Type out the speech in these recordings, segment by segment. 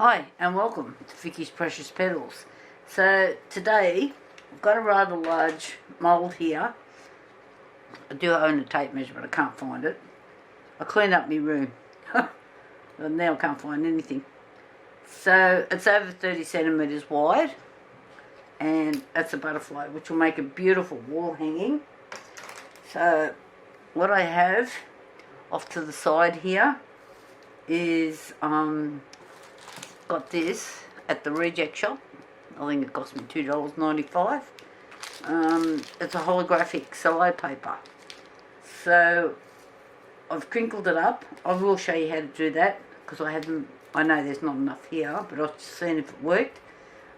Hi and welcome to Vicky's Precious Petals. So today I've got a rather large mould here. I do own a tape measure but I can't find it. I cleaned up my room and now I can't find anything. So it's over 30 centimetres wide and that's a butterfly which will make a beautiful wall hanging. So what I have off to the side here is got this at the reject shop. I think it cost me $2.95. It's a holographic cello paper. So I've crinkled it up. I will show you how to do that because I know there's not enough here, but I've just seen if it worked.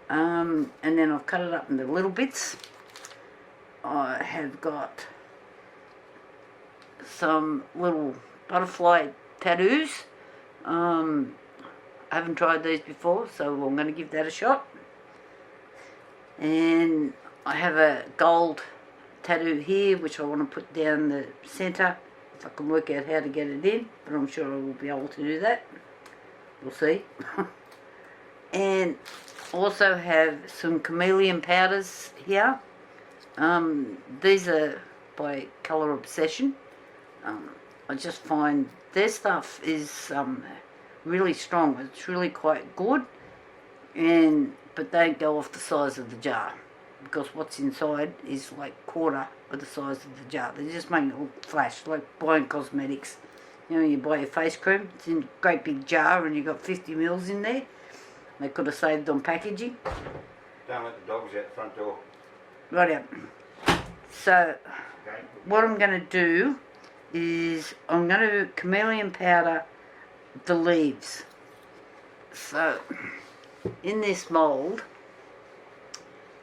And then I've cut it up into little bits. I have got some little butterfly tattoos. I haven't tried these before, so I'm going to give that a shot. And I have a gold tattoo here which I want to put down the centre if I can work out how to get it in, but I'm sure I will be able to do that. We'll see. And also have some Chameleon powders here. These are by Colour Obsession. I just find their stuff is really strong. It's really quite good, but don't go off the size of the jar because what's inside is like quarter of the size of the jar. They just make it look flash, like buying cosmetics. You know, you buy your face cream, it's in a great big jar and you've got 50 mils in there. They could have saved on packaging. Don't let the dogs out the front door. Right out. So what I'm going to do is I'm going to chameleon powder the leaves. So in this mould,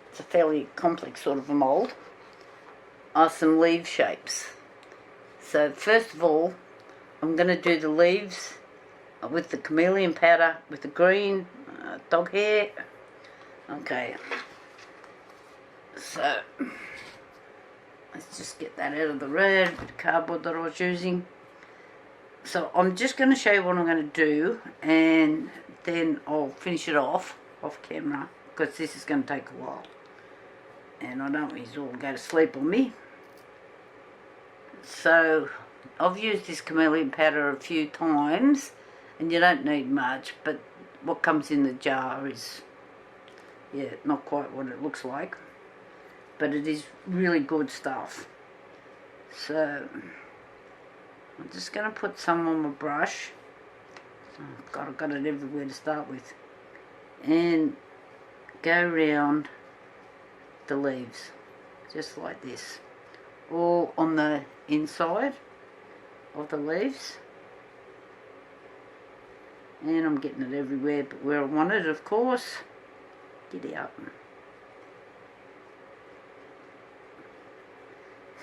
it's a fairly complex sort of a mould, are some leaf shapes. So first of all I'm going to do the leaves with the chameleon powder with the green dog hair. Okay, so let's just get that out of the red bit of cardboard that I was using. So I'm just going to show you what I'm going to do and then I'll finish it off camera because this is going to take a while and I don't want you to all go to sleep on me. So I've used this chameleon powder a few times and you don't need much, but what comes in the jar is, yeah, not quite what it looks like, but it is really good stuff. So I'm just going to put some on my brush. Oh God, I've got it everywhere to start with. And go around the leaves, just like this. All on the inside of the leaves. And I'm getting it everywhere, but where I want it, of course. Get out.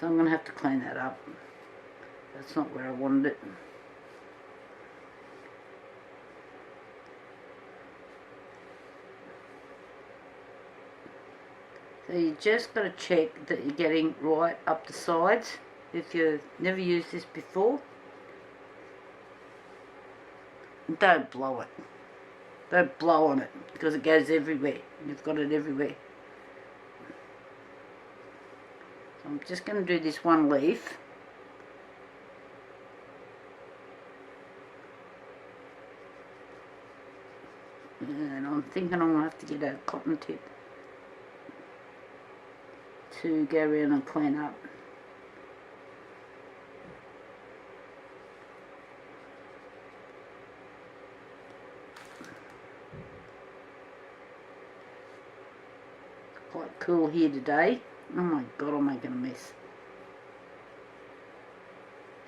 So I'm going to have to clean that up. That's not where I wanted it. So you just got to check that you're getting right up the sides if you've never used this before. And don't blow it. Don't blow on it because it goes everywhere. You've got it everywhere. So I'm just going to do this one leaf. And I'm thinking I'm going to have to get a cotton tip to go around and clean up. Quite cool here today. Oh my God, I'm making a mess.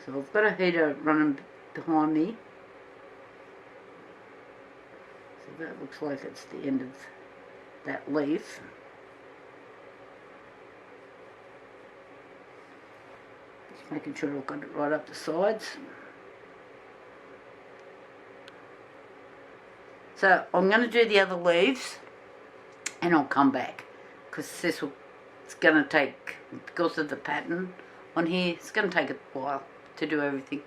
So I've got a heater running behind me. That looks like it's the end of that leaf. Just making sure I've got it right up the sides. So I'm going to do the other leaves and I'll come back because it's going to take, because of the pattern on here, it's going to take a while to do everything.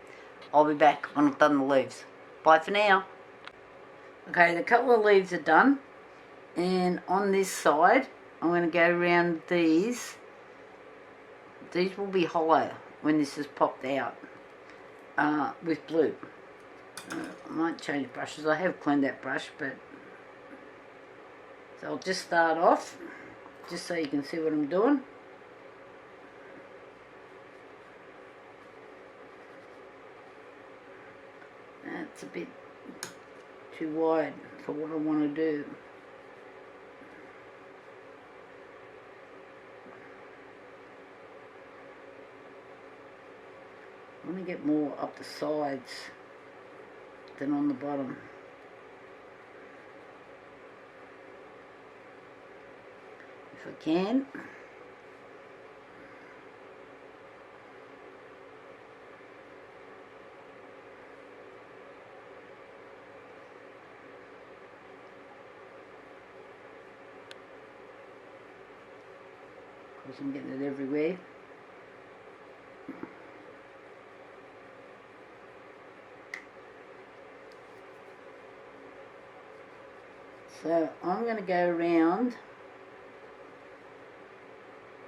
I'll be back when I've done the leaves. Bye for now. Okay, the couple of leaves are done, and on this side I'm going to go around these. These will be hollow when this is popped out with blue. I might change brushes. I have cleaned that brush, but so I'll just start off just so you can see what I'm doing. That's a bit too wide for what I want to do. I want to get more up the sides than on the bottom. If I can. Of course I'm getting it everywhere. So I'm going to go around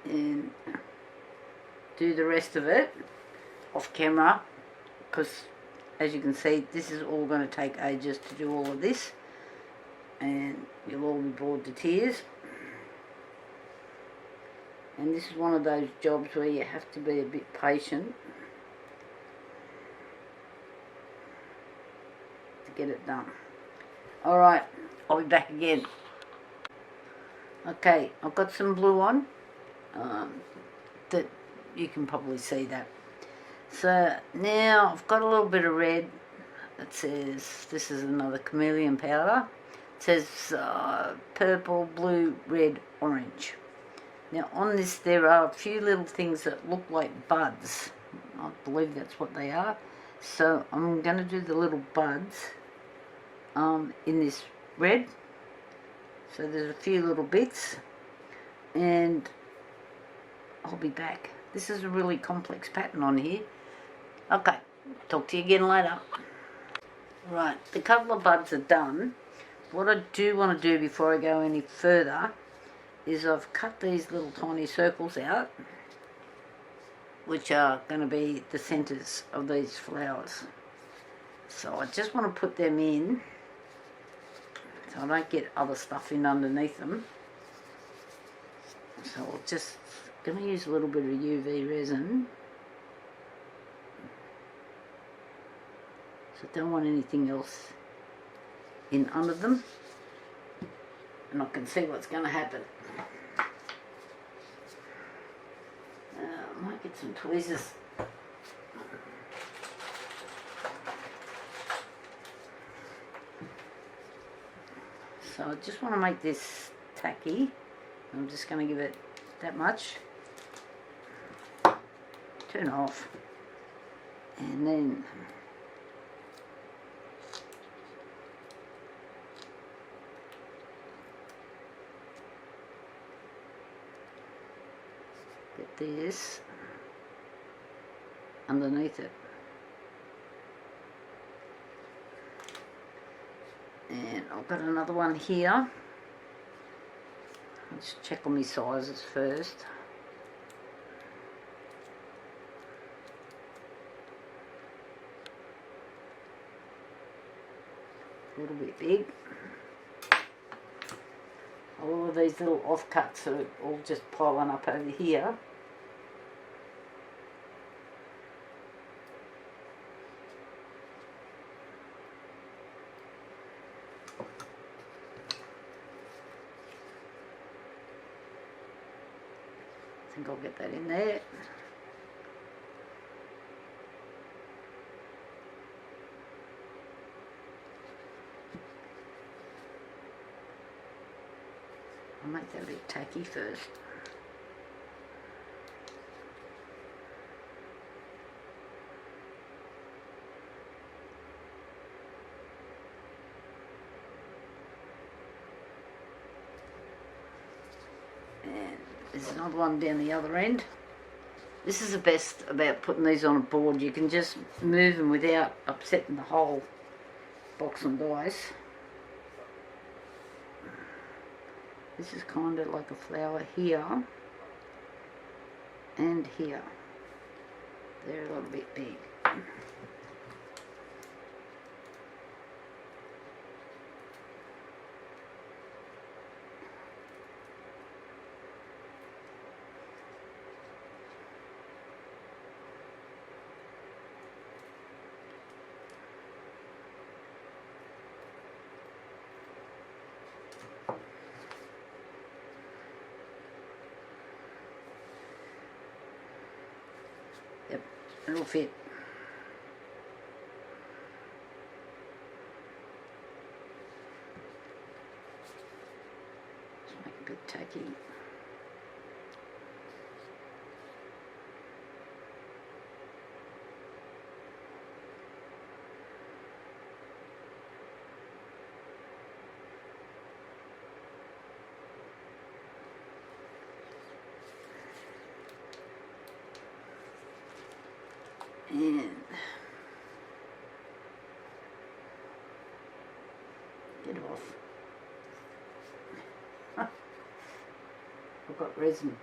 and do the rest of it off camera, because as you can see this is all going to take ages to do all of this and you'll all be bored to tears. And this is one of those jobs where you have to be a bit patient to get it done. Alright, I'll be back again. Okay, I've got some blue on. That you can probably see that. So now I've got a little bit of red. It says, this is another Chameleon powder. It says purple, blue, red, orange. Now on this there are a few little things that look like buds. I believe that's what they are. So I'm going to do the little buds in this red. So there's a few little bits and I'll be back. This is a really complex pattern on here. Okay, talk to you again later. Right, the couple of buds are done. What I do want to do before I go any further is I've cut these little tiny circles out, which are going to be the centres of these flowers. So I just want to put them in so I don't get other stuff in underneath them. So I'll just going to use a little bit of UV resin. So I don't want anything else in under them. And I can see what's going to happen. I might get some tweezers. So I just want to make this tacky. I'm just going to give it that much. Turn off. And then get this underneath it. And I've got another one here. I'll just check on my sizes first. A little bit big. All of these little offcuts are all just piling up over here. I think I'll get that in there. I'll make that a bit tacky first. And there's another one down the other end. This is the best about putting these on a board. You can just move them without upsetting the whole box and dice. This is kind of like a flower here and here. They're a little bit big. Yep, it'll fit. Just make it a bit tacky. And get off. I've got resin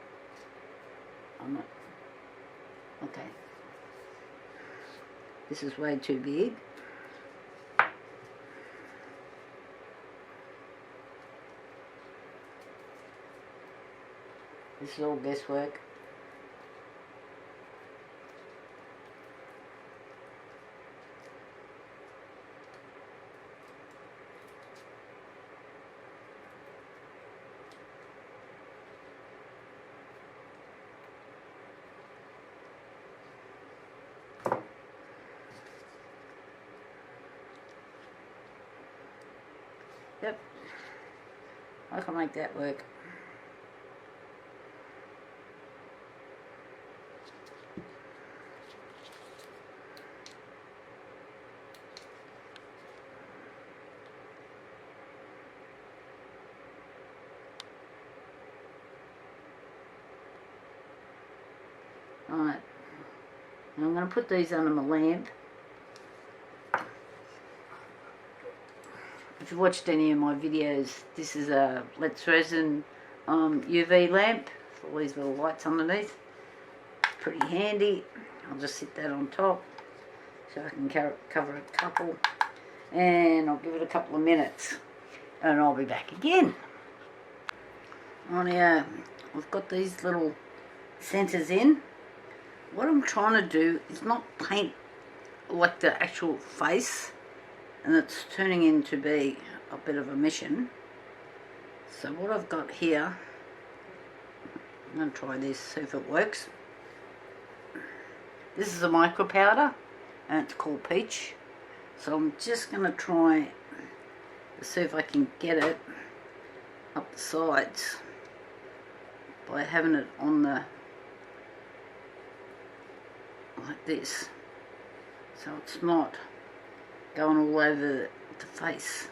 on it. Okay. This is way too big. This is all guesswork. Yep, I can make that work. Alright, now I'm going to put these under my lamp. If you've watched any of my videos, this is a Resin UV lamp with all these little lights underneath. Pretty handy. I'll just sit that on top so I can cover a couple, and I'll give it a couple of minutes and I'll be back again. I've got these little centers in. What I'm trying to do is not paint like the actual face, and it's turning into be a bit of a mission. So what I've got here, I'm going to try this, see if it works. This is a micro powder and it's called Peach. So I'm just going to try to see if I can get it up the sides by having it on the, like this, so it's not going all over the face.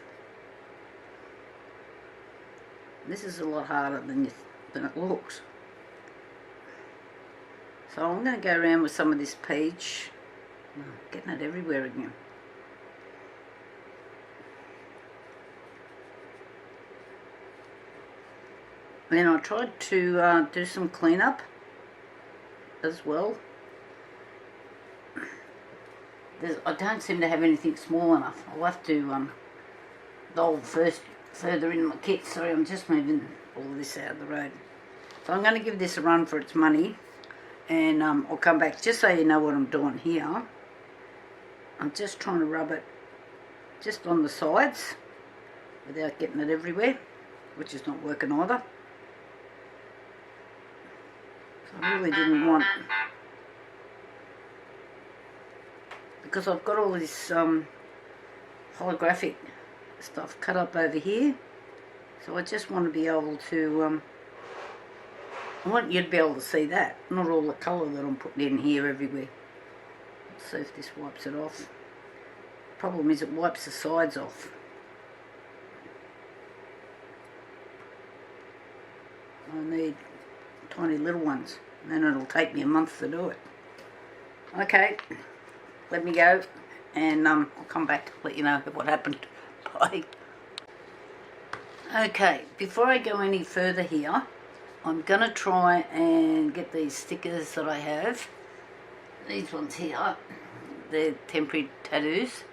This is a lot harder than it looks. So I'm going to go around with some of this peach. Oh, getting it everywhere again. Then I tried to do some cleanup as well. I don't seem to have anything small enough. I'll have to dolve further in my kit. Sorry, I'm just moving all this out of the road. So I'm going to give this a run for its money, and I'll come back just so you know what I'm doing here. I'm just trying to rub it just on the sides without getting it everywhere, which is not working either. So I really didn't want, because I've got all this holographic stuff cut up over here, so I just want to be able to I want you to be able to see that, not all the colour that I'm putting in here everywhere. Let's see if this wipes it off. Problem is it wipes the sides off. I need tiny little ones, and then it'll take me a month to do it. Okay, let me go, and I'll come back to let you know what happened. Bye. Okay, before I go any further here, I'm going to try and get these stickers that I have. These ones here, they're temporary tattoos.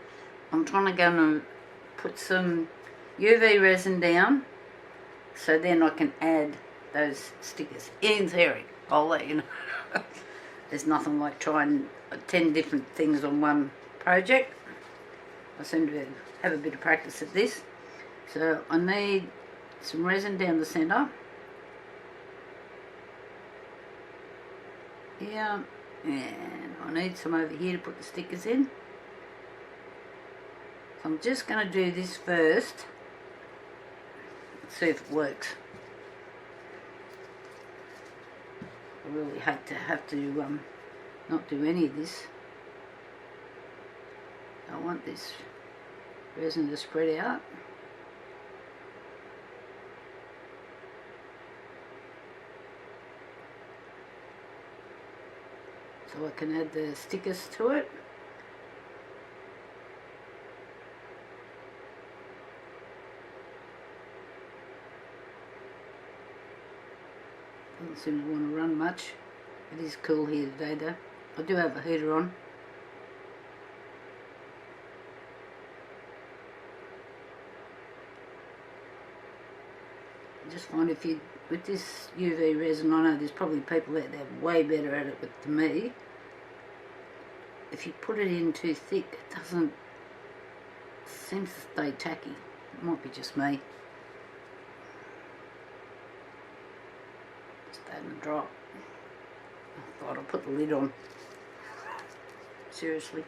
I'm trying to go and put some UV resin down so then I can add those stickers. In theory, I'll let you know. There's nothing like trying 10 different things on one project. I seem to have a bit of practice at this. So I need some resin down the centre. Here, and I need some over here to put the stickers in. So I'm just going to do this first. Let's see if it works. I really hate to have to not do any of this. I want this resin to spread out. So I can add the stickers to it. Doesn't seem to want to run much. It is cool here today though. I do have a heater on. I just find if you, with this UV resin, I know there's probably people out there way better at it than me. If you put it in too thick, it doesn't, seems to stay tacky. It might be just me. Starting to drop. I thought I'd put the lid on. Seriously.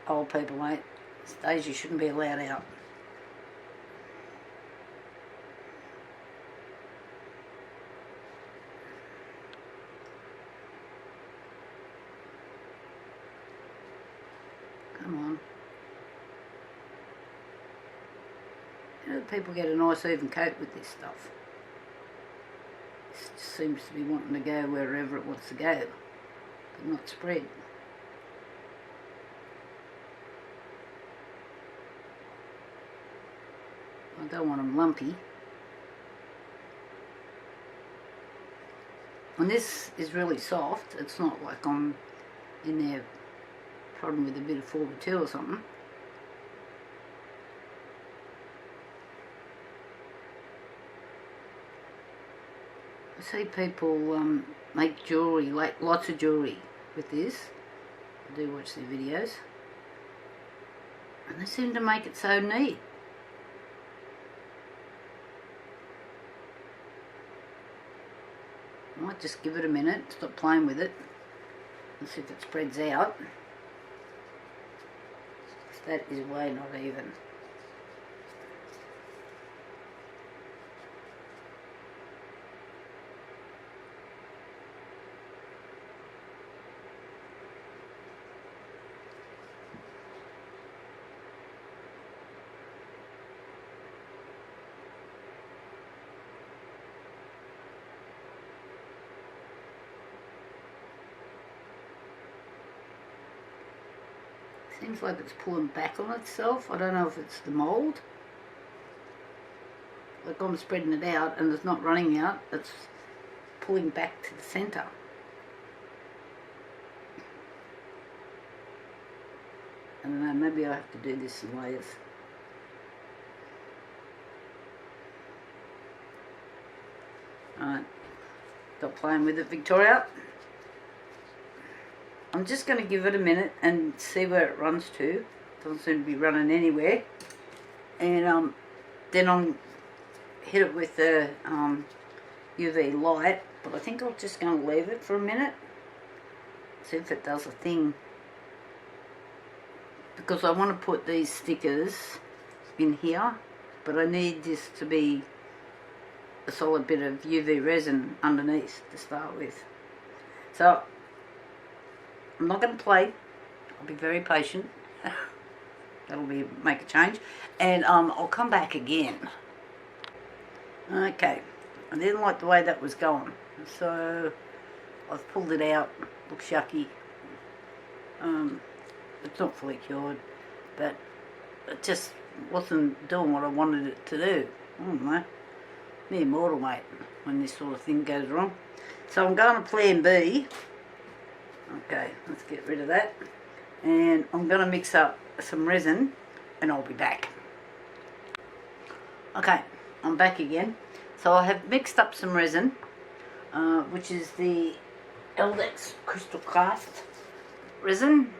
Old people ain't. Stage you shouldn't be allowed out. Come on. You know, people get a nice even coat with this stuff. It just seems to be wanting to go wherever it wants to go, but not spread. I don't want them lumpy. And this is really soft. It's not like I'm in there prodding with a bit of 4x2 or something. I see people make jewellery, like lots of jewellery with this. I do watch their videos. And they seem to make it so neat. I might just give it a minute, stop playing with it, and see if it spreads out. That is way not even. Seems like it's pulling back on itself. I don't know if it's the mould. Like I'm spreading it out and it's not running out. It's pulling back to the centre. I don't know, maybe I have to do this in layers. Alright, stop playing with it, Victoria. I'm just going to give it a minute and see where it runs to. Doesn't seem to be running anywhere. And then I'll hit it with the UV light. But I think I'm just going to leave it for a minute. See if it does a thing. Because I want to put these stickers in here. But I need this to be a solid bit of UV resin underneath to start with. So I'm not going to play. I'll be very patient. That'll make a change. And I'll come back again. Okay. I didn't like the way that was going. So I've pulled it out. Looks yucky. It's not fully cured. But it just wasn't doing what I wanted it to do. I don't know. Me mortal, mate, when this sort of thing goes wrong. So I'm going to plan B. Okay, let's get rid of that. And I'm going to mix up some resin and I'll be back. Okay, I'm back again. So I have mixed up some resin, which is the Aldax crystal cast resin.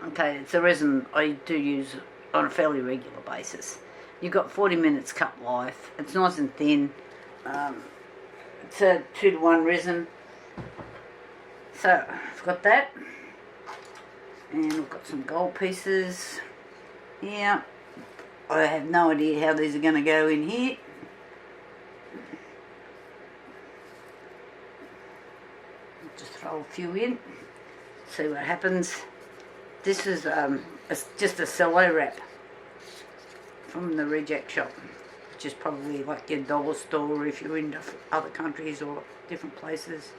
Okay, it's a resin I do use on a fairly regular basis. You've got 40 minutes cut life. It's nice and thin. It's a 2-to-1 resin. So I've got that, and I've got some gold pieces here. I have no idea how these are going to go in here. Just throw a few in, see what happens. This is just a cello wrap from the reject shop, which is probably like your dollar store if you're in other countries or different places.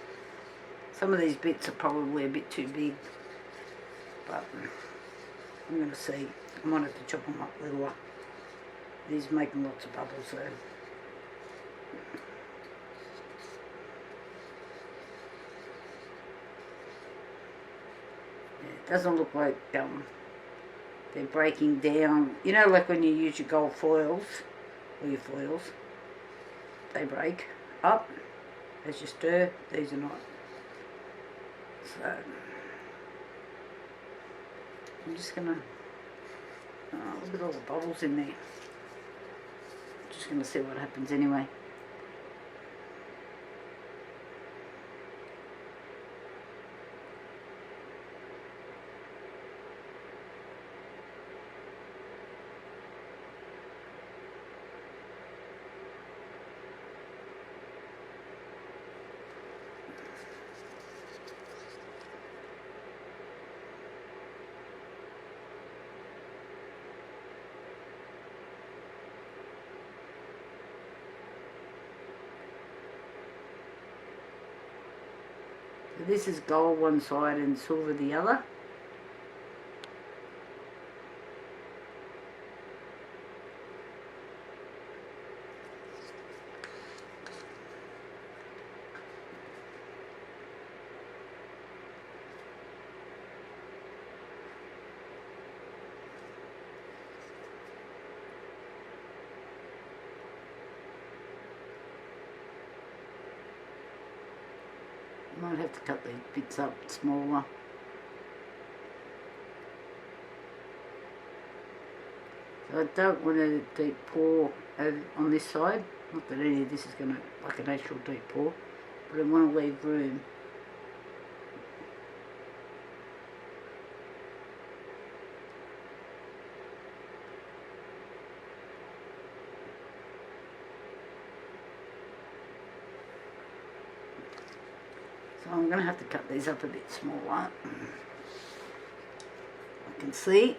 Some of these bits are probably a bit too big, but I'm going to see. I might have to chop them up littler. These are making lots of bubbles though. It doesn't look like they're breaking down. You know, like when you use your gold foils, or your foils, they break up as you stir. These are not. So I'm just gonna look at all the bubbles in there. Just gonna see what happens anyway. So this is gold one side and silver the other. Might have to cut these bits up smaller. So I don't want a deep pour on this side. Not that any of this is going to like an actual deep pour, but I want to leave room. So I'm going to have to cut these up a bit smaller. I can see.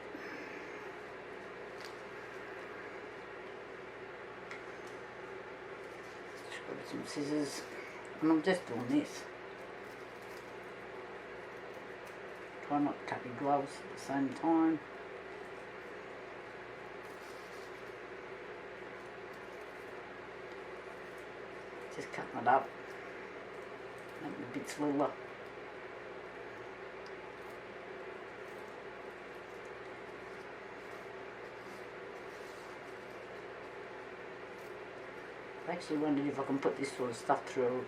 Just grab some scissors, and I'm just doing this. Try not to cut your gloves at the same time. Just cutting it up. Make the bits littler. I actually wondered if I can put this sort of stuff through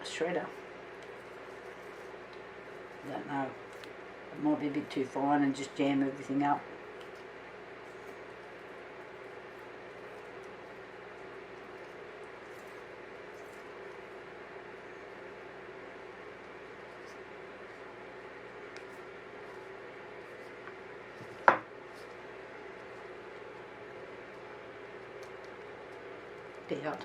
a shredder. I don't know. It might be a bit too fine and just jam everything up. Out.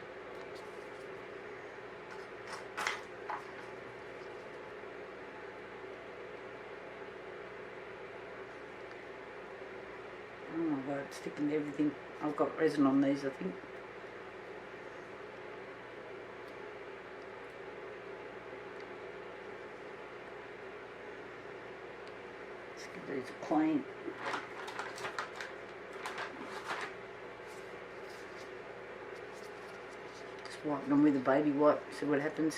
Oh my god, it's sticking to everything. I've got resin on these, I think. Let's get these clean. Just wipe them with a baby wipe, see what happens.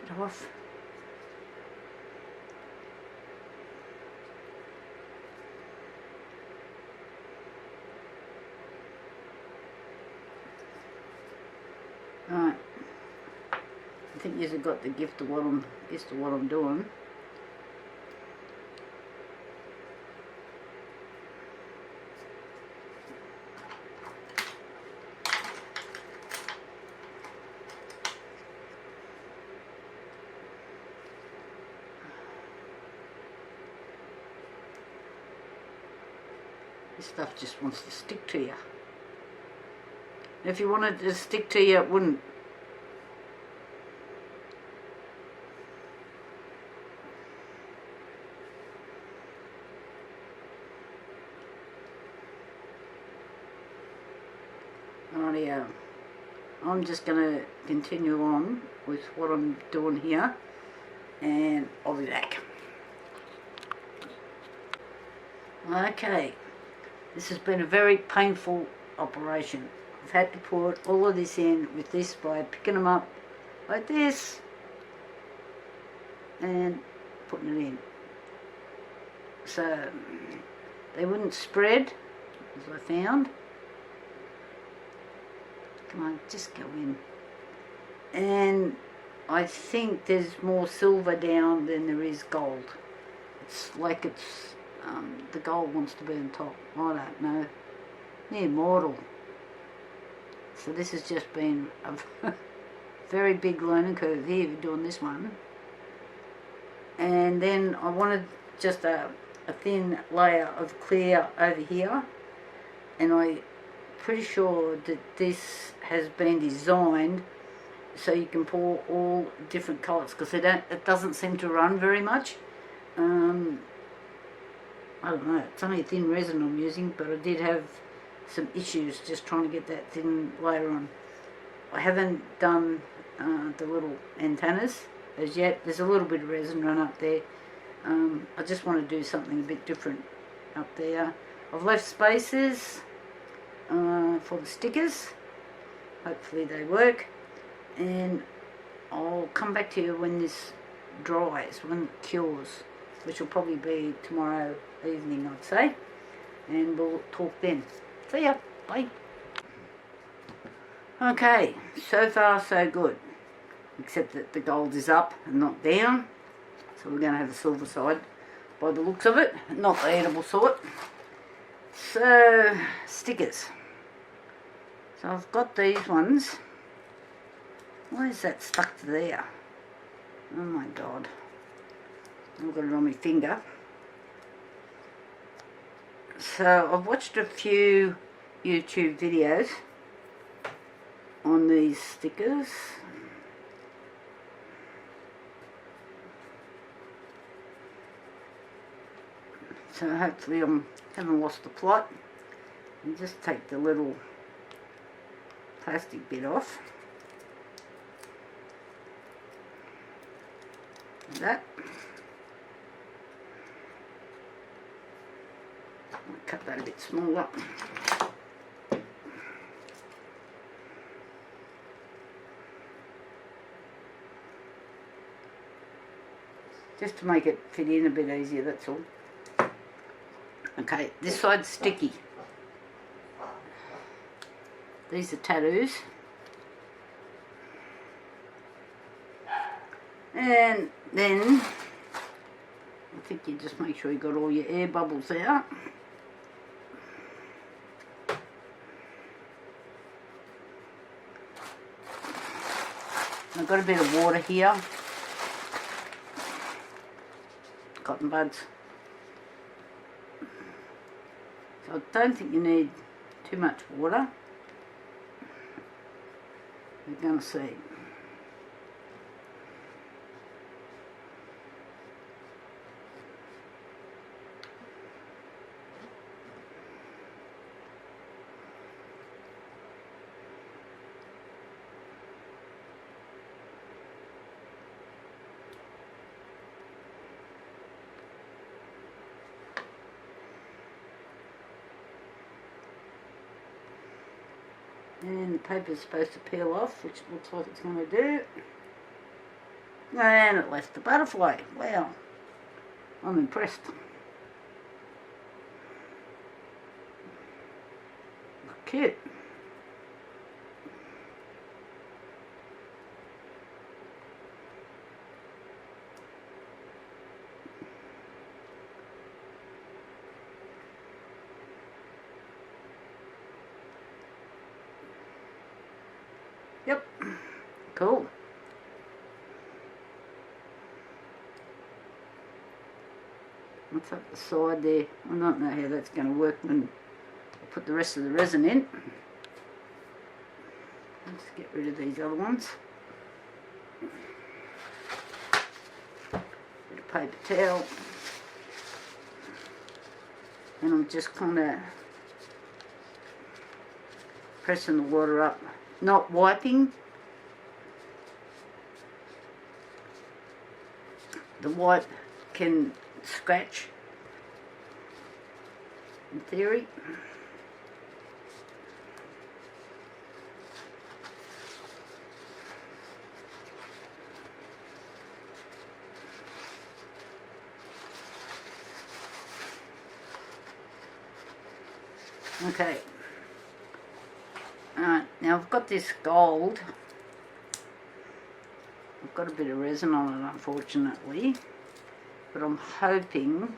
Get off. Right, I think you've got the gift of what I'm doing. This stuff just wants to stick to you. If you wanted to stick to you, it wouldn't. Rightio. I'm just going to continue on with what I'm doing here, and I'll be back. Okay, this has been a very painful operation. I've had to put all of this in with this by picking them up like this and putting it in. So they wouldn't spread, as I found. Come on, just go in. And I think there's more silver down than there is gold. It's like the gold wants to be on top. I don't know. Near mortal. So this has just been a very big learning curve here doing this one. And then I wanted just a thin layer of clear over here. And I'm pretty sure that this has been designed so you can pour all different colours, because it doesn't seem to run very much. I don't know, it's only a thin resin I'm using, but I did have some issues just trying to get that thin layer on. I haven't done the little antennas as yet. There's a little bit of resin run up there. I just want to do something a bit different up there. I've left spaces for the stickers. Hopefully they work, and I'll come back to you when this dries, when it cures, which will probably be tomorrow evening, I'd say, and we'll talk then. See ya, bye. Okay, so far so good, except that the gold is up and not down, so we're going to have a silver side by the looks of it, not the edible sort. So, stickers. So I've got these ones. Why is that stuck to there? Oh my god. I've got it on my finger. So I've watched a few YouTube videos on these stickers. So hopefully I haven't lost the plot. And just take the little plastic bit off. Like that. I'll cut that a bit smaller. Just to make it fit in a bit easier, that's all. Okay, this side's sticky. These are tattoos. And then, I think you just make sure you got all your air bubbles out. I've got a bit of water here. Cotton buds. So I don't think you need too much water. We're going to see. And the paper's supposed to peel off, which looks like it's going to do. And it left the butterfly. Wow, I'm impressed. Cute. Yep. Cool. What's up the side there? I don't know how that's going to work when I put the rest of the resin in. Let's get rid of these other ones. Bit of paper towel. And I'm just kind of pressing the water up. Not wiping. The wipe can scratch, in theory. Okay. Alright, now I've got this gold. I've got a bit of resin on it, unfortunately, but I'm hoping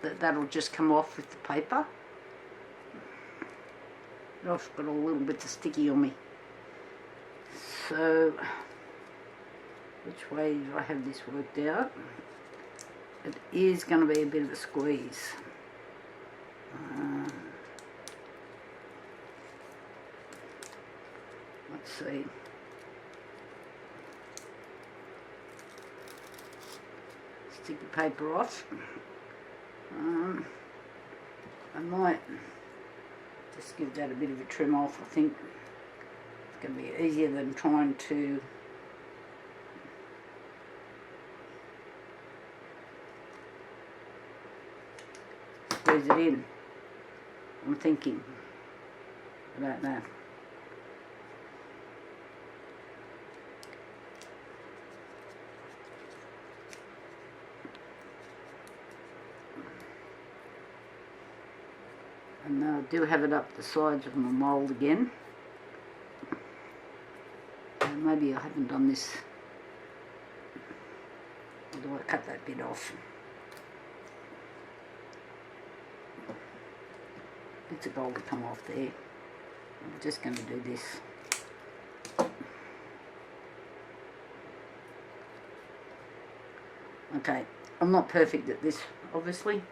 that that'll just come off with the paper. I've got a little bit of sticky on me. So, which way do I have this worked out? It is going to be a bit of a squeeze. Let's see. Stick the paper off. I might just give that a bit of a trim off. I think it's going to be easier than trying to squeeze it in. I'm thinking. I don't know. And I do have it up the sides of my mould again. And maybe I haven't done this. Or do I cut that bit off? Bits of gold to come off there. I'm just going to do this. Okay, I'm not perfect at this, obviously.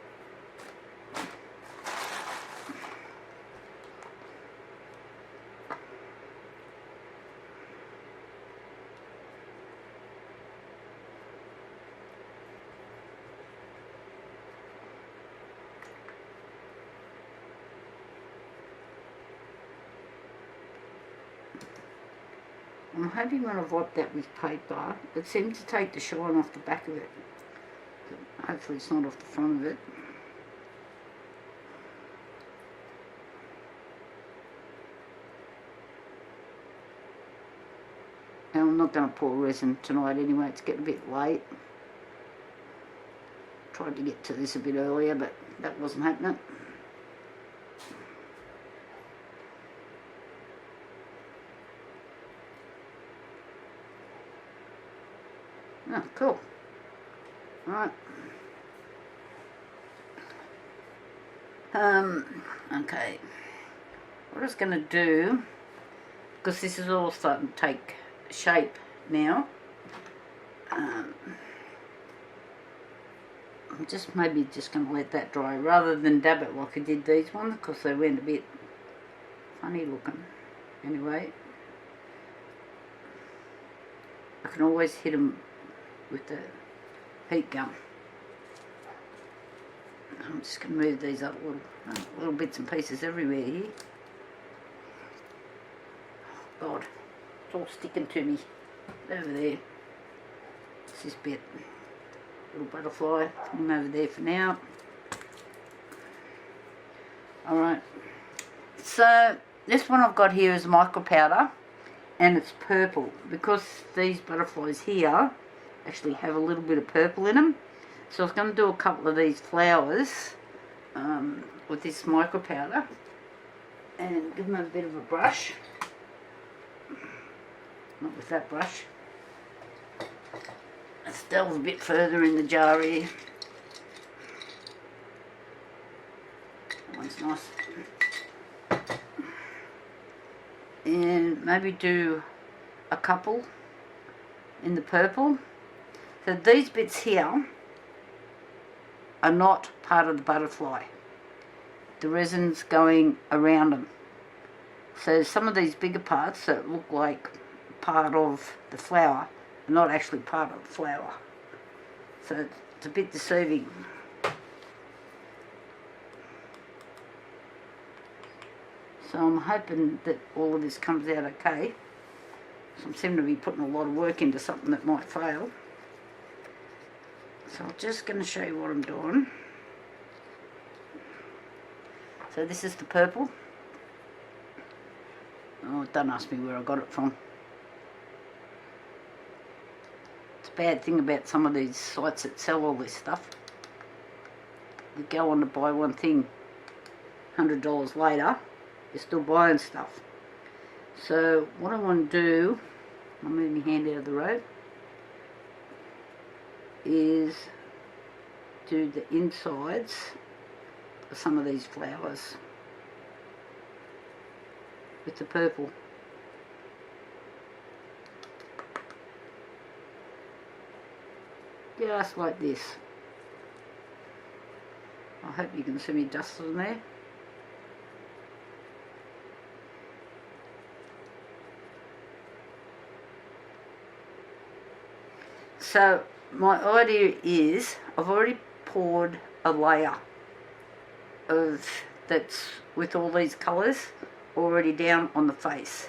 I'm hoping when I've wiped that with paper, it seems to take the shine off the back of it. But hopefully it's not off the front of it. And I'm not going to pour resin tonight anyway, it's getting a bit late. Tried to get to this a bit earlier, but that wasn't happening. Oh, cool. Alright. Okay. What I was going to do, because this is all starting to take shape now, I'm just maybe just going to let that dry rather than dab it like I did these ones, because they went a bit funny looking. Anyway, I can always hit them with the heat gun. I'm just going to move these up little bits and pieces everywhere here. Oh God, it's all sticking to me. Over there. It's this bit. Little butterfly. I'm over there for now. Alright. So, this one I've got here is mica powder, and it's purple because these butterflies here actually have a little bit of purple in them. So I was going to do a couple of these flowers with this mica powder and give them a bit of a brush. Not with that brush. Let's delve a bit further in the jar here. That one's nice. And maybe do a couple in the purple. So these bits here are not part of the butterfly. The resin's going around them. So some of these bigger parts that look like part of the flower are not actually part of the flower. So it's a bit deceiving. So I'm hoping that all of this comes out okay. So I seem to be putting a lot of work into something that might fail. So I'm just going to show you what I'm doing. So this is the purple. Oh, don't ask me where I got it from. It's a bad thing about some of these sites that sell all this stuff. You go on to buy one thing, $100 later, you're still buying stuff. So what I want to do, I'll move my hand out of the road, is do the insides of some of these flowers with the purple. Just like this. I hope you can see me dust on there. So my idea is I've already poured a layer of that's with all these colours already down on the face.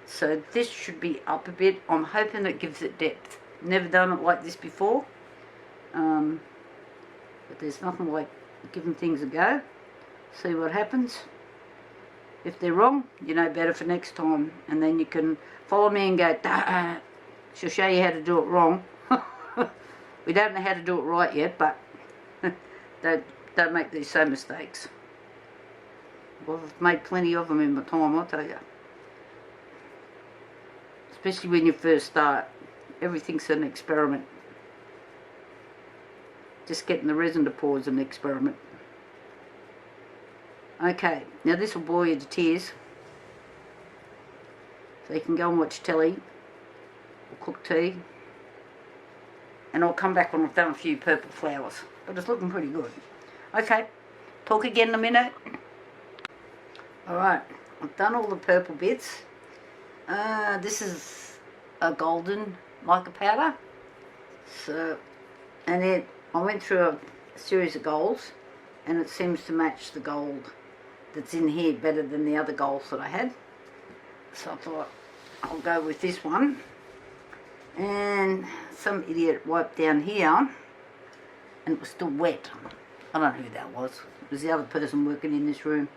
So this should be up a bit. I'm hoping it gives it depth. Never done it like this before. But there's nothing like giving things a go. See what happens. If they're wrong, you know better for next time. And then you can follow me and go, she'll show you how to do it wrong. We don't know how to do it right yet, but don't make these same mistakes. Well, I've made plenty of them in my time, I'll tell you. Especially when you first start. Everything's an experiment. Just getting the resin to pour is an experiment. Okay, now this will bore you to tears. So you can go and watch telly or cook tea. And I'll come back when I've done a few purple flowers. But it's looking pretty good. Okay, talk again in a minute. Alright, I've done all the purple bits. This is a golden mica powder. So, and I went through a series of golds, and it seems to match the gold that's in here better than the other golds that I had. So I thought I'll go with this one. And some idiot wiped down here and it was still wet. I don't know who that was. It was the other person working in this room.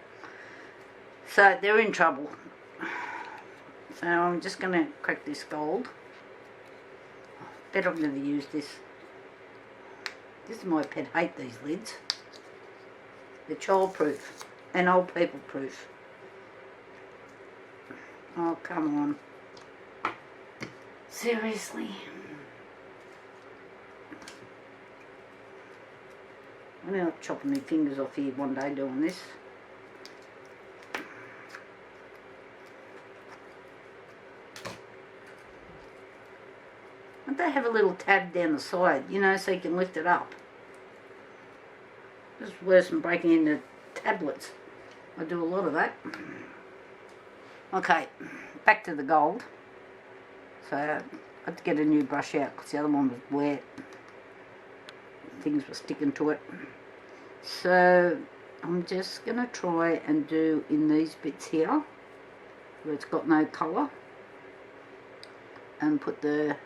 So they're in trouble. So I'm just going to crack this gold. Bet I've never used this. This is my pet hate, these lids. They're child proof and old people proof. Oh, come on. Seriously. I'm going to chop my fingers off here one day doing this. Don't they have a little tab down the side, you know, so you can lift it up? It's worse than breaking into tablets. I do a lot of that. Okay, back to the gold. So I had to get a new brush out because the other one was wet. Things were sticking to it. So I'm just going to try and do in these bits here where it's got no colour and put the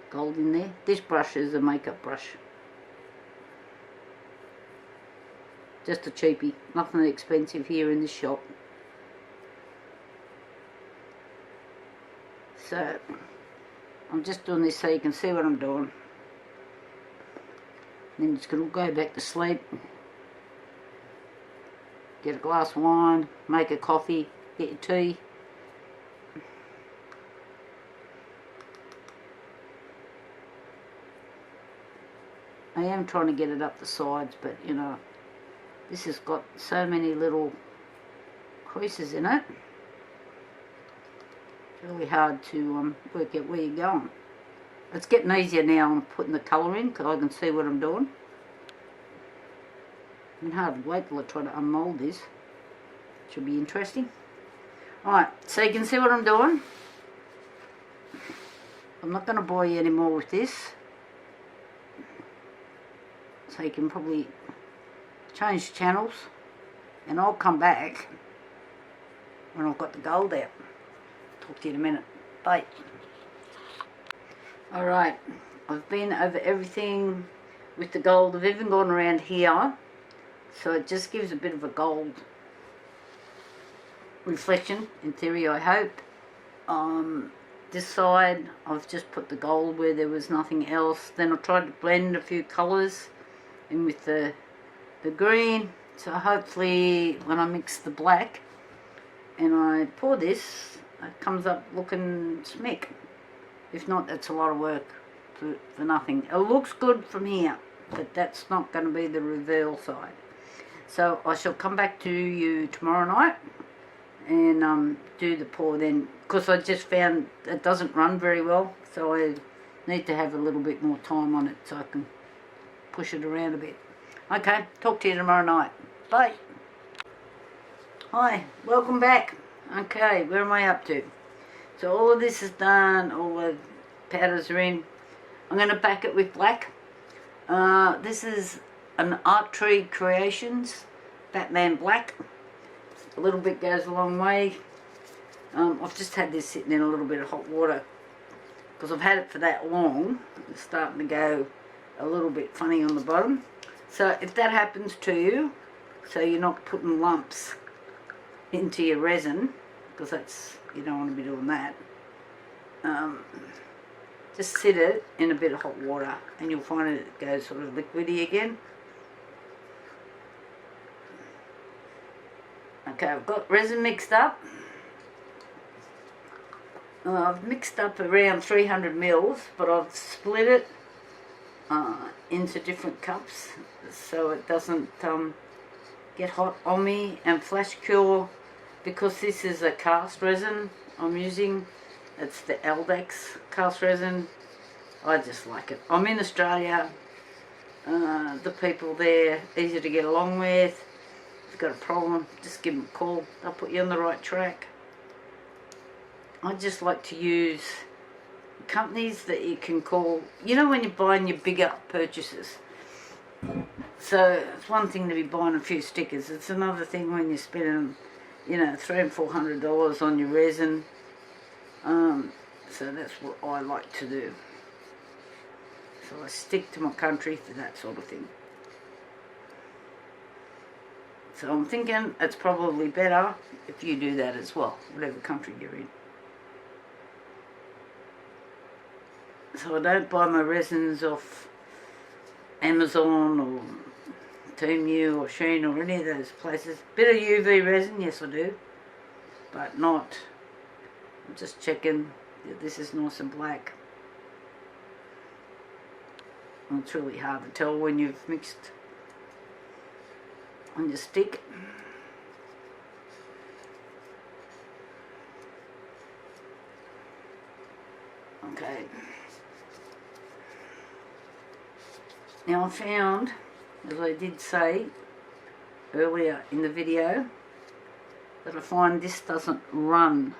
gold in there. This brush is a makeup brush. Just a cheapie. Nothing expensive here in this shop. So I'm just doing this so you can see what I'm doing. Then just going to go back to sleep. Get a glass of wine, make a coffee, get your tea. I am trying to get it up the sides, but you know, this has got so many little creases in it. It's really hard to work out where you're going. It's getting easier now. I'm putting the colour in because I can see what I'm doing. I can hardly wait till I try to unmould this. Should be interesting. Alright, so you can see what I'm doing. I'm not going to bore you anymore with this. So you can probably change channels, and I'll come back when I've got the gold out. Talk to you in a minute. Bye. Alright, I've been over everything with the gold. I've even gone around here, so it just gives a bit of a gold reflection, in theory, I hope. This side, I've just put the gold where there was nothing else. Then I tried to blend a few colours in with the green, so hopefully when I mix the black and I pour this, it comes up looking smick. If not, that's a lot of work for nothing. It looks good from here, but that's not going to be the reveal side. So I shall come back to you tomorrow night and do the pour then, because I just found it doesn't run very well, so I need to have a little bit more time on it so I can push it around a bit. Okay, talk to you tomorrow night. Bye. Hi, welcome back. Okay, where am I up to? So all of this is done, all the powders are in. I'm going to back it with black. This is an Art Tree Creations Batman Black. A little bit goes a long way. I've just had this sitting in a little bit of hot water because I've had it for that long. It's starting to go a little bit funny on the bottom. So if that happens to you, so you're not putting lumps into your resin, because that's, you don't want to be doing that, just sit it in a bit of hot water and you'll find it goes sort of liquidy again. Okay, I've got resin mixed up. I've mixed up around 300 mils, but I've split it into different cups so it doesn't get hot on me, and flash cure, because this is a cast resin I'm using. It's the Aldax cast resin. I just like it. I'm in Australia. The people there, easy to get along with. If you've got a problem, just give them a call. They'll put you on the right track. I just like to use companies that you can call, you know, when you're buying your bigger purchases. So it's one thing to be buying a few stickers. It's another thing when you're spending, you know, $300 and $400 on your resin. So that's what I like to do. So I stick to my country for that sort of thing. So I'm thinking it's probably better if you do that as well, whatever country you're in. So I don't buy my resins off Amazon or Temu or Shein or any of those places. Bit of UV resin, yes I do, but not. I'm just checking that this is nice and black. And it's really hard to tell when you've mixed on your stick. Okay. Now I found, as I did say earlier in the video, that I find this doesn't run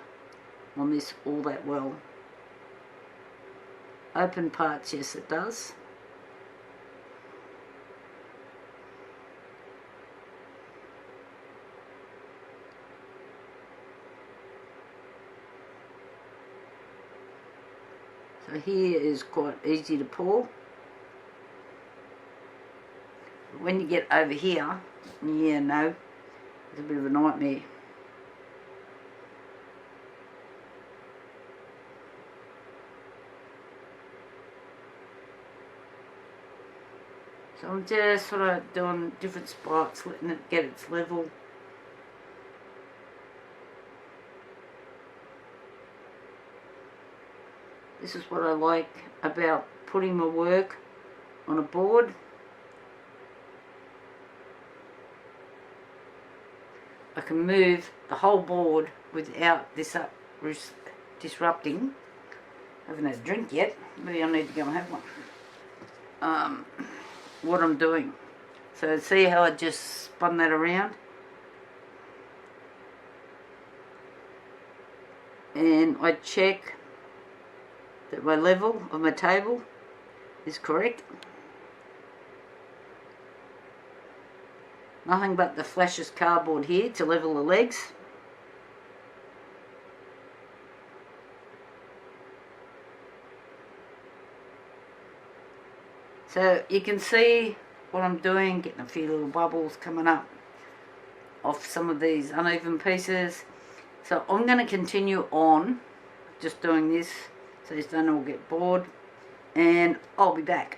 on this all that well. Open parts, yes it does. So here is quite easy to pour. But when you get over here, yeah, no, it's a bit of a nightmare. So I'm just sort of doing different spots, letting it get its level. This is what I like about putting my work on a board. I can move the whole board without this disrupting. I haven't had a drink yet. Maybe I need to go and have one. What I'm doing. So see how I just spun that around? And I check that my level of my table is correct. Nothing but the flashes cardboard here to level the legs. So you can see what I'm doing, getting a few little bubbles coming up off some of these uneven pieces. So I'm going to continue on just doing this so you don't all get bored, and I'll be back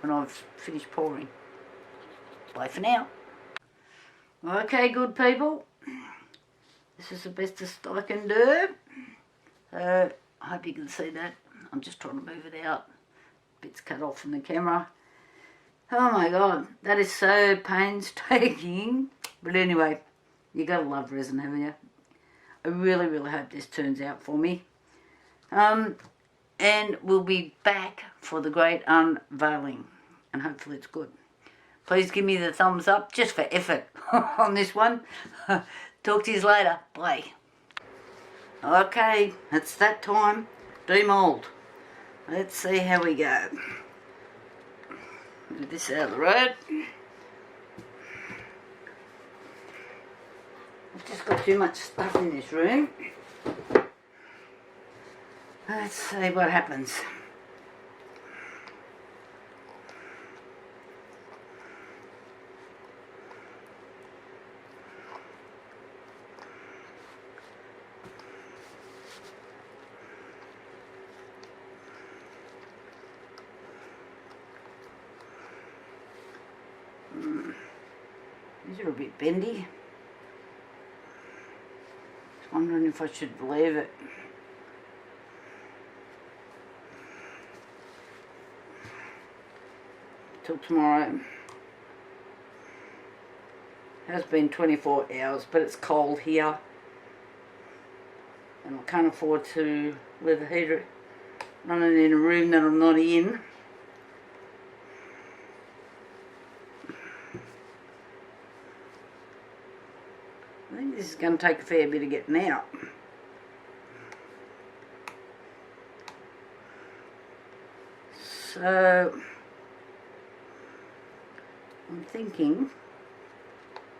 when I've finished pouring. Bye for now. Okay, good people, this is the bestest I can do. So I hope you can see that. I'm just trying to move it out. Bits cut off from the camera. Oh my god, that is so painstaking. But anyway, you gotta love resin, haven't you? I really, really hope this turns out for me. And we'll be back for the great unveiling. And hopefully it's good. Please give me the thumbs up, just for effort on this one. Talk to you later. Bye. Okay, it's that time. Demold. Let's see how we go. Move this out of the road. I've just got too much stuff in this room. Let's see what happens. These are a bit bendy. Just wondering if I should leave it. Till tomorrow. It has been 24 hours, but it's cold here. And I can't afford to leave the heater running in a room that I'm not in. I think this is going to take a fair bit of getting out. So I'm thinking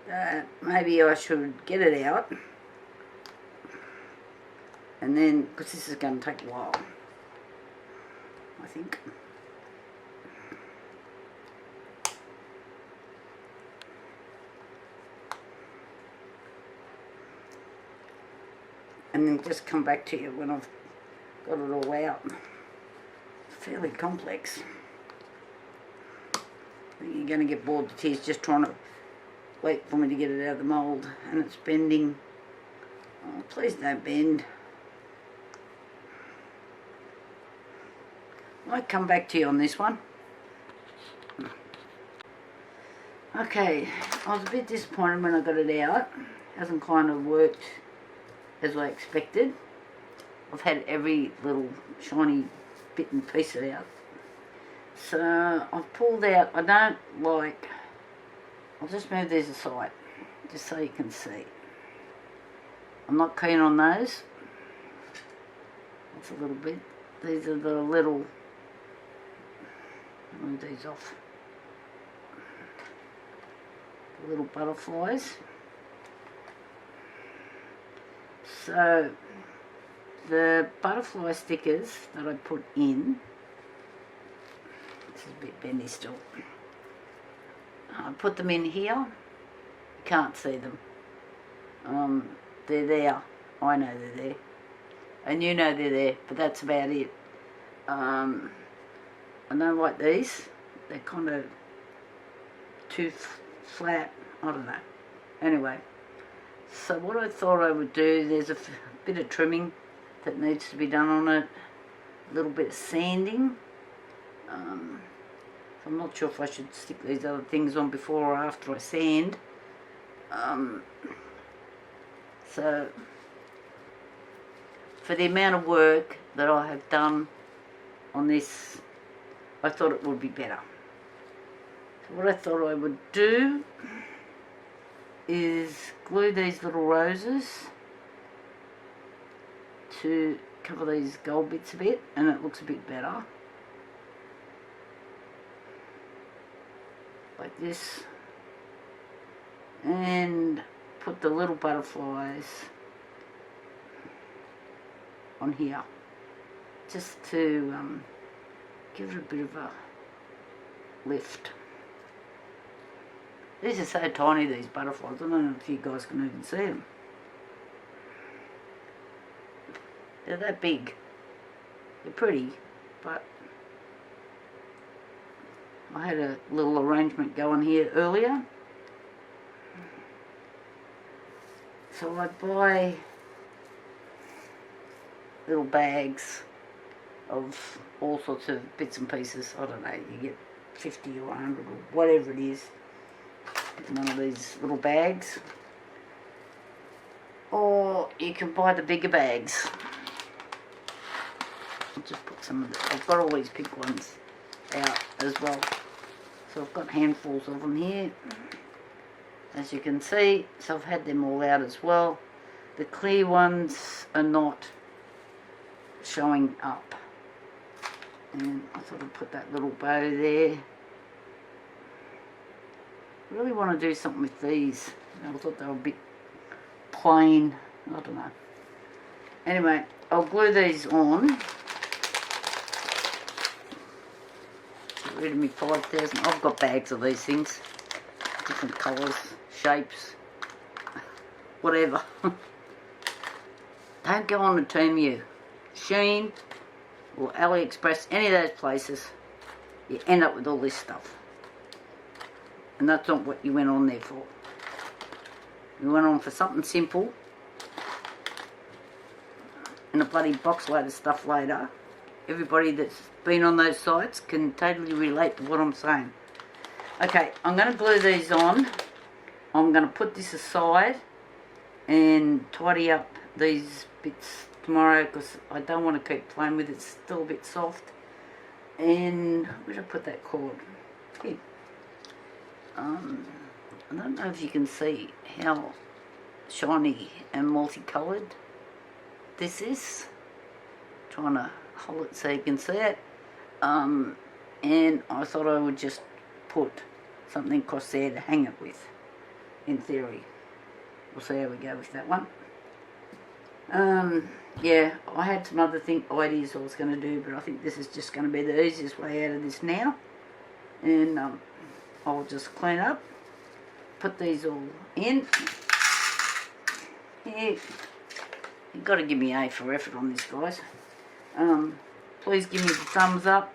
that maybe I should get it out, and then, because this is going to take a while, I think. And then just come back to you when I've got it all out. It's fairly complex. I think you're going to get bored to tears just trying to wait for me to get it out of the mould, and it's bending. Oh, please don't bend. I might come back to you on this one. Okay, I was a bit disappointed when I got it out. It hasn't kind of worked as I expected. I've had every little shiny bit and piece out. So I've pulled out, I don't like, I'll just move these aside, just so you can see. I'm not keen on those. That's a little bit. These are the little, move these off. The little butterflies. So the butterfly stickers that I put in, this is a bit bendy still, I put them in here. You can't see them. They're there. I know they're there. And you know they're there, but that's about it. I don't like these. They're kind of too flat. I don't know. Anyway, so what I thought I would do, there's a bit of trimming that needs to be done on it, a little bit of sanding. So I'm not sure if I should stick these other things on before or after I sand. So for the amount of work that I have done on this, I thought it would be better. So what I thought I would do is glue these little roses to cover these gold bits a bit, and it looks a bit better. Like this. And put the little butterflies on here, just to give it a bit of a lift. These are so tiny, these butterflies. I don't know if you guys can even see them. They're that big. They're pretty, but I had a little arrangement going here earlier. So I buy little bags of all sorts of bits and pieces. I don't know, you get 50 or 100 or whatever it is in one of these little bags. Or you can buy the bigger bags. I'll just put some of the, I've got all these pink ones out as well. So I've got handfuls of them here, as you can see. So I've had them all out as well. The clear ones are not showing up. And I thought I'd put that little bow there. I really want to do something with these. I thought they were a bit plain. I don't know. Anyway, I'll glue these on. Get rid of me 5,000. I've got bags of these things. Different colours, shapes, whatever. Don't go on to Temu, Shein, or AliExpress, any of those places. You end up with all this stuff. And that's not what you went on there for. You went on for something simple and a bloody box load of stuff later. Everybody that's been on those sites can totally relate to what I'm saying. Okay, I'm going to glue these on. I'm going to put this aside and tidy up these bits tomorrow because I don't want to keep playing with it. It's still a bit soft. And where did I put that cord? Here. I don't know if you can see how shiny and multicoloured this is. Trying to hold it so you can see it. And I thought I would just put something across there to hang it with, in theory. We'll see how we go with that one. Yeah, I had some other ideas I was going to do, but I think this is just going to be the easiest way out of this now. And I'll just clean up, put these all in. Yeah, you've got to give me A for effort on this, guys. Please give me the thumbs up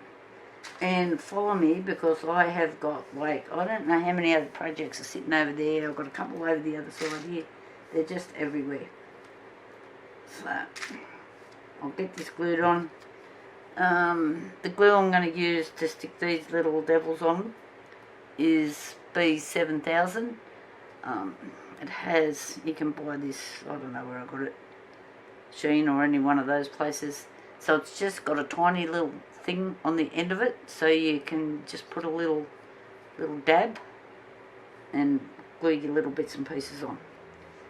and follow me, because I have got, like, I don't know how many other projects are sitting over there. I've got a couple over the other side here. They're just everywhere. So I'll get this glued on. The glue I'm going to use to stick these little devils on is B7000. It has, you can buy this, I don't know where I got it, Shein or any one of those places. So it's just got a tiny little thing on the end of it, so you can just put a little dab and glue your little bits and pieces on.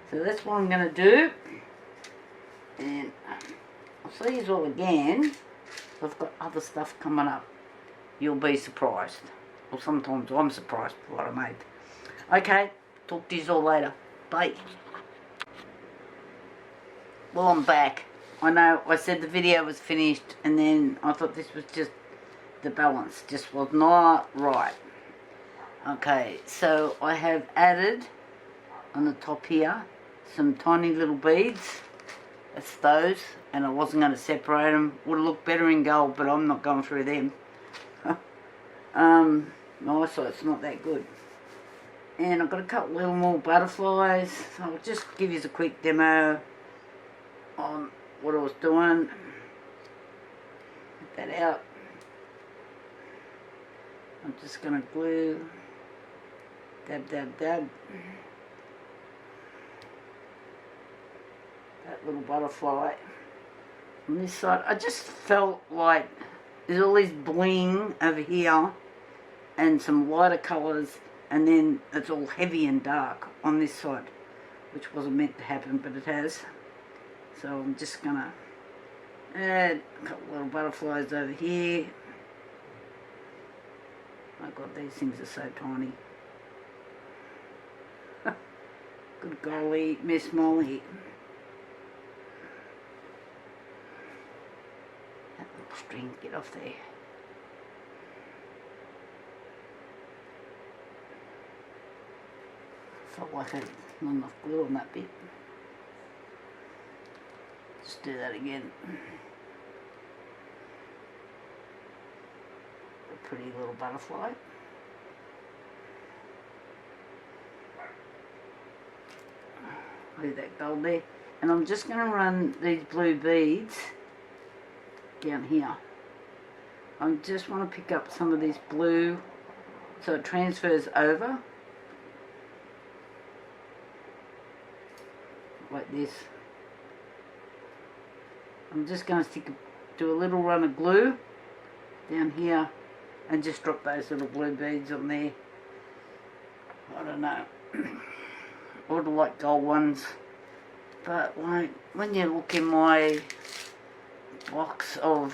So that's what I'm going to do. And I'll see you all again. I've got other stuff coming up. You'll be surprised. Or sometimes I'm surprised by what I made. Okay, talk to you all later. Bye. Well, I'm back. I know I said the video was finished, and then I thought this was just, the balance just was not right. Okay, so I have added on the top here some tiny little beads. That's those, and I wasn't going to separate them. Would have looked better in gold, but I'm not going through them. My eyesight's not that good. And I've got a couple little more butterflies, so I'll just give you a quick demo on what I was doing. Get that out. I'm just going to glue, dab, dab, dab, that little butterfly on this side. I just felt like there's all this bling over here and some lighter colours, and then it's all heavy and dark on this side, which wasn't meant to happen, but it has. So I'm just going to add a couple little butterflies over here. Oh God, these things are so tiny. Good golly, Miss Molly. That little string, get off there. Felt like I had not enough glue on that bit. Just do that again. A pretty little butterfly. Leave that gold there. And I'm just going to run these blue beads down here. I just want to pick up some of this blue so it transfers over. Like this. I'm just going to do a little run of glue down here and just drop those little blue beads on there. I don't know. I would like gold ones, but like when you look in my box of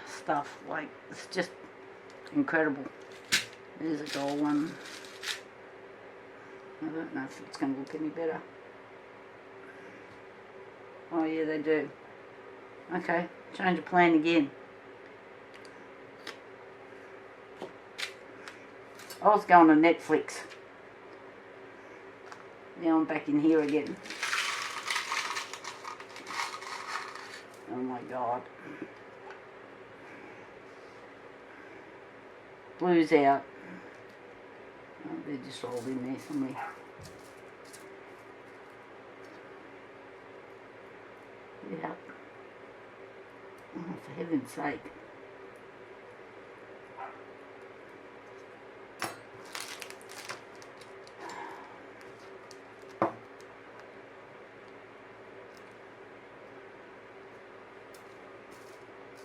stuff, like it's just incredible. There's a gold one. I don't know if it's going to look any better. Oh yeah, they do. Okay, change of plan again. I was going to Netflix. Now I'm back in here again. Oh my God. Blue's out. Oh, they're just rolled in there somewhere. Yeah. Oh, for heaven's sake.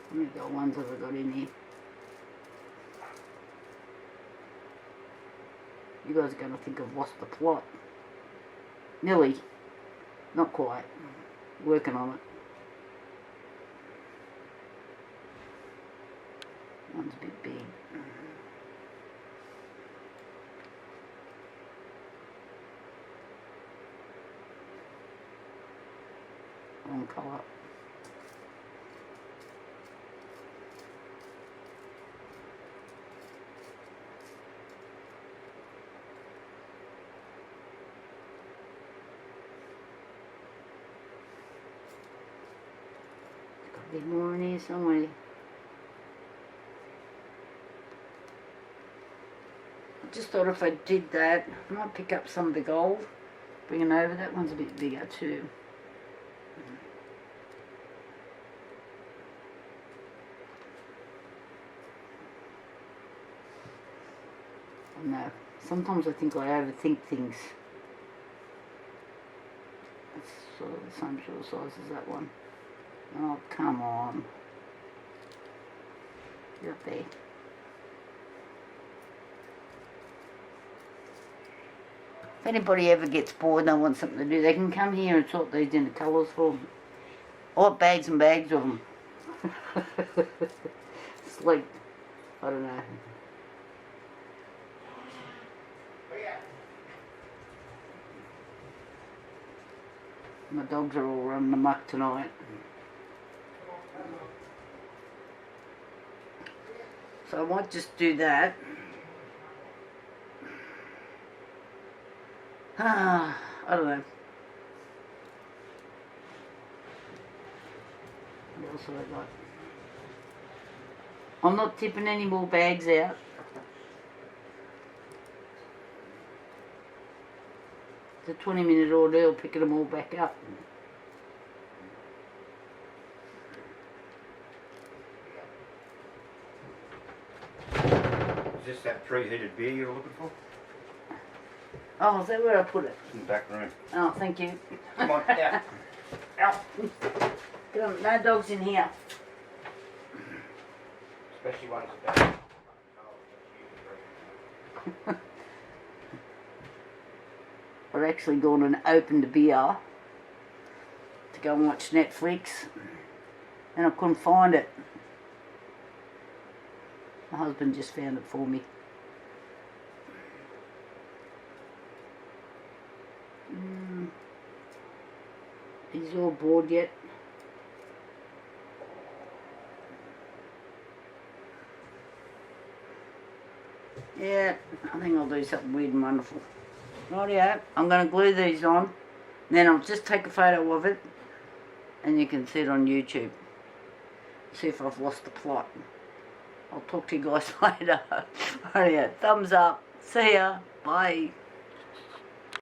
How many gold ones have I got in here? You guys are going to think I've lost the plot. Nearly. Not quite. Working on it. One's a bit big. Wrong colour. There's got to be more in here somewhere. Just thought if I did that, I might pick up some of the gold, bring it over. That one's a bit bigger too. I know. Sometimes I think I overthink things. It's sort of the same sort of size as that one. Oh, come on. Get up there. If anybody ever gets bored and they want something to do, they can come here and sort these into colours for them. I want bags and bags of them. It's like, I don't know. My dogs are all running amok tonight. So I might just do that. I don't know. What else have I got? I'm not tipping any more bags out. It's a 20-minute ordeal picking them all back up. Is this that preheated beer you were looking for? Oh, is that where I put it? In the back room. Oh, thank you. Come on, out. Out. Get on, no dogs in here. Especially ones that don't. I've actually gone and opened a beer to go and watch Netflix, and I couldn't find it. My husband just found it for me. He's all bored yet. Yeah, I think I'll do something weird and wonderful. Rightio, I'm going to glue these on, then I'll just take a photo of it, and you can see it on YouTube. See if I've lost the plot. I'll talk to you guys later. Rightio, thumbs up. See ya. Bye.